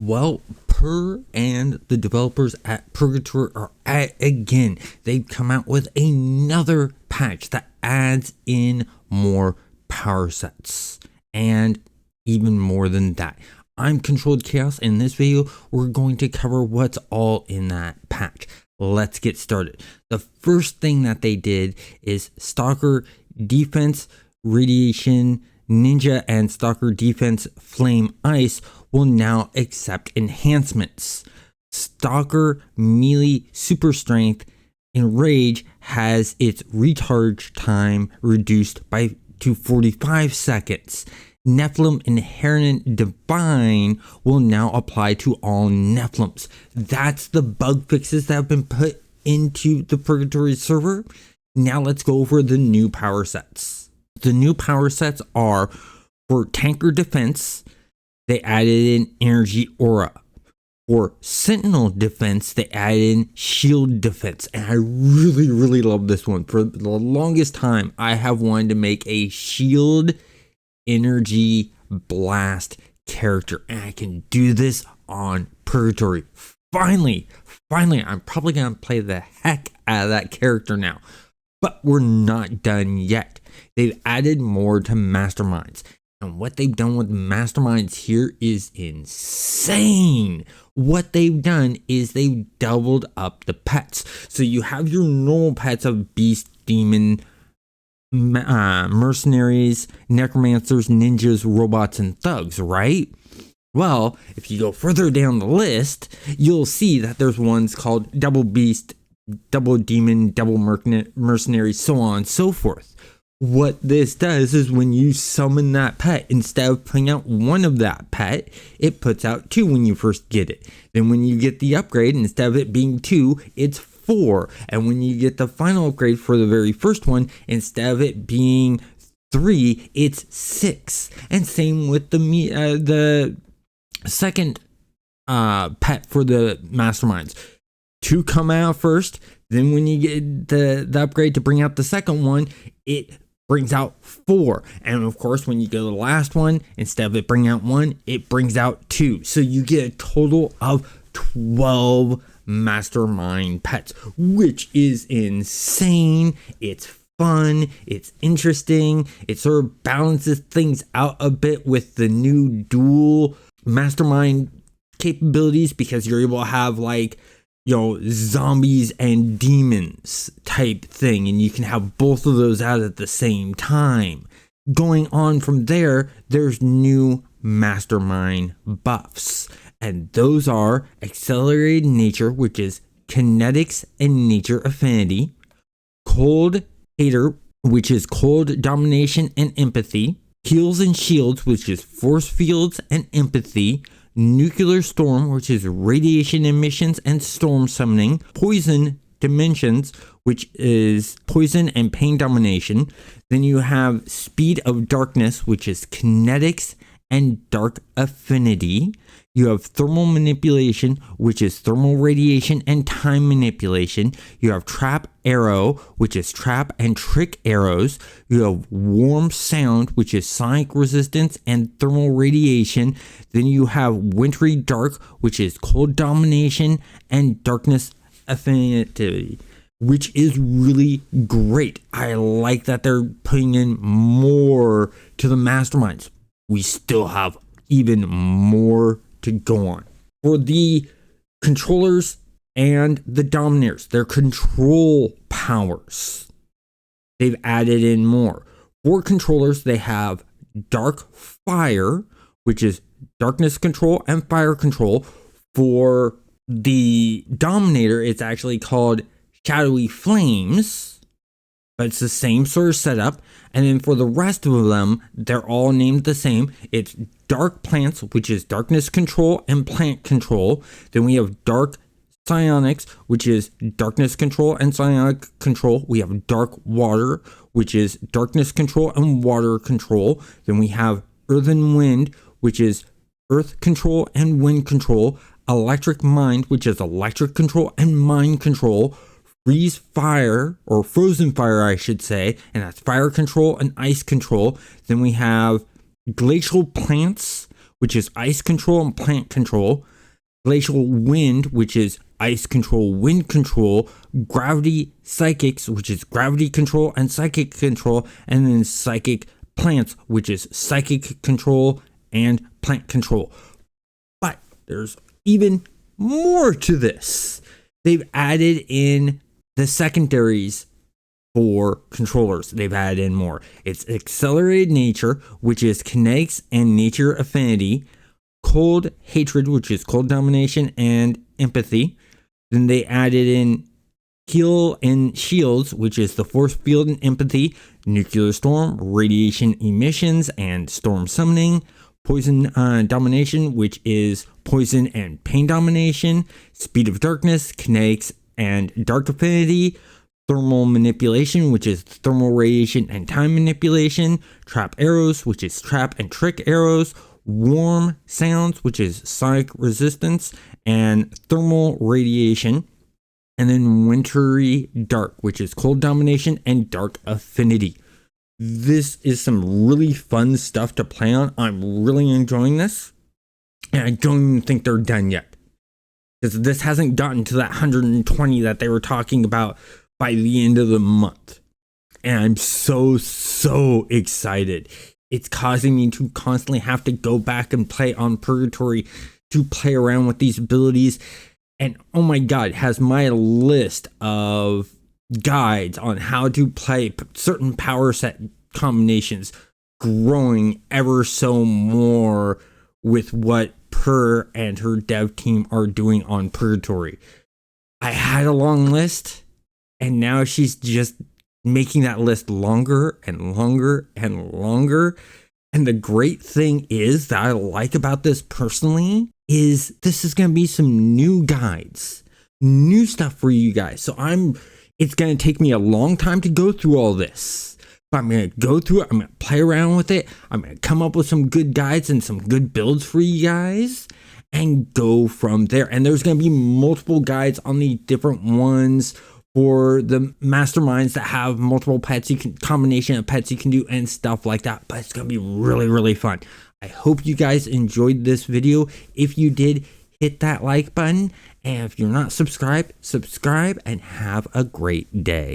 Well, Purr and the developers at Purrgatory are at it again. They've come out with another patch that adds in more power sets and even more than that. I'm Controlled Chaos. In this video, we're going to cover what's all in that patch. Let's get started. The first thing that they did is Stalker Defense Radiation Ninja and Stalker Defense Flame Ice will now accept enhancements. Stalker Melee Super Strength Enrage has its recharge time reduced to 45 seconds. Nephilim Inherent Divine will now apply to all Nephilims. That's the bug fixes that have been put into the Purrgatory server. Now let's go over the new power sets. The new power sets are for Tanker Defense, they added in Energy Aura. For Sentinel Defense, they added in Shield Defense. And I really love this one. For the longest time, I have wanted to make a Shield Energy Blast character. And I can do this on Purrgatory. Finally, I'm probably going to play the heck out of that character now. But we're not done yet. They've added more to Masterminds. And what they've done with Masterminds here is insane. What they've done is they've doubled up the pets. So you have your normal pets of beast, demon, mercenaries, necromancers, ninjas, robots, and thugs, right? Well, if you go further down the list, you'll see that there's ones called double beast, double demon, double mercenary, so on and so forth. What this does is when you summon that pet, instead of putting out one of that pet, it puts out two when you first get it. Then when you get the upgrade, instead of it being two, it's 4. And when you get the final upgrade for the very first one, instead of it being 3, it's 6. And same with the second pet for the Masterminds. 2 come out first, then when you get the upgrade to bring out the second one, it brings out 4. And of course, when you go to the last one, instead of it bringing out 1, it brings out 2. So you get a total of 12 Mastermind pets, which is insane. It's fun, it's interesting, it sort of balances things out a bit with the new dual Mastermind capabilities, because you're able to have zombies and demons type thing, and you can have both of those out at the same time. Going on from there, there's new Mastermind Buffs, and those are Accelerated Nature, which is Kinetics and Nature Affinity, Cold Hater, which is Cold Domination and Empathy, Heals and Shields, which is Force Fields and Empathy, Nuclear Storm, which is Radiation Emissions and Storm Summoning, Poison Dimensions, which is Poison and Pain Domination. Then you have Speed of Darkness, which is Kinetics and Dark Affinity. You have Thermal Manipulation, which is Thermal Radiation and Time Manipulation. You have Trap Arrow, which is Trap and Trick Arrows. You have Warm Sound, which is Sonic Resistance and Thermal Radiation. Then you have Wintry Dark, which is Cold Domination and Darkness Affinity, which is really great. I like that they're putting in more to the Masterminds. We still have even more to go on. For the controllers and the dominators, their control powers, they've added in more. For controllers, they have Dark Fire, which is darkness control and fire control. For the Dominator, it's actually called Shadowy Flames, but it's the same sort of setup. And then for the rest of them, they're all named the same. It's Dark Plants, which is darkness control and plant control. Then we have Dark Psionics, which is darkness control and psionic control. We have Dark Water, which is darkness control and water control. Then we have Earthen Wind, which is earth control and wind control. Electric Mind, which is electric control and mind control. Freeze Fire, or Frozen Fire, I should say, and that's fire control and ice control. Then we have Glacial Plants, which is ice control and plant control, glacial wind, which is ice control, wind control, gravity psychics, which is gravity control and psychic control, and then psychic plants, which is psychic control and plant control. But there's even more to this. They've added in the secondaries for controllers. They've added in more. It's accelerated nature, which is kinetics and nature affinity, cold hatred, which is cold domination and empathy. Then they added in heal and shields, which is the force field and empathy, nuclear storm, radiation emissions and storm summoning, poison domination, which is poison and pain domination, speed of darkness, kinetics and dark affinity, thermal manipulation, which is thermal radiation and time manipulation, trap arrows, which is trap and trick arrows, warm sounds, which is sonic resistance and thermal radiation, and then wintry dark, which is cold domination and dark affinity. This is some really fun stuff to play on. I'm really enjoying this, and I don't even think they're done yet, because this hasn't gotten to that 120 that they were talking about by the end of the month. And I'm so excited. It's causing me to constantly have to go back and play on Purrgatory to play around with these abilities. And oh my god, it has my list of guides on how to play certain power set combinations growing ever so more with what Purr and her dev team are doing on Purrgatory. I had a long list, and now she's just making that list longer and longer and longer. And the great thing is that I like about this personally is this is going to be some new guides, new stuff for you guys. So it's going to take me a long time to go through all this, but I'm going to go through it. I'm going to play around with it. I'm going to come up with some good guides and some good builds for you guys and go from there. And there's going to be multiple guides on the different ones for the masterminds that have multiple pets, combination of pets you can do and stuff like that. But it's going to be really fun. I hope you guys enjoyed this video. If you did, hit that like button. And if you're not subscribed, subscribe and have a great day.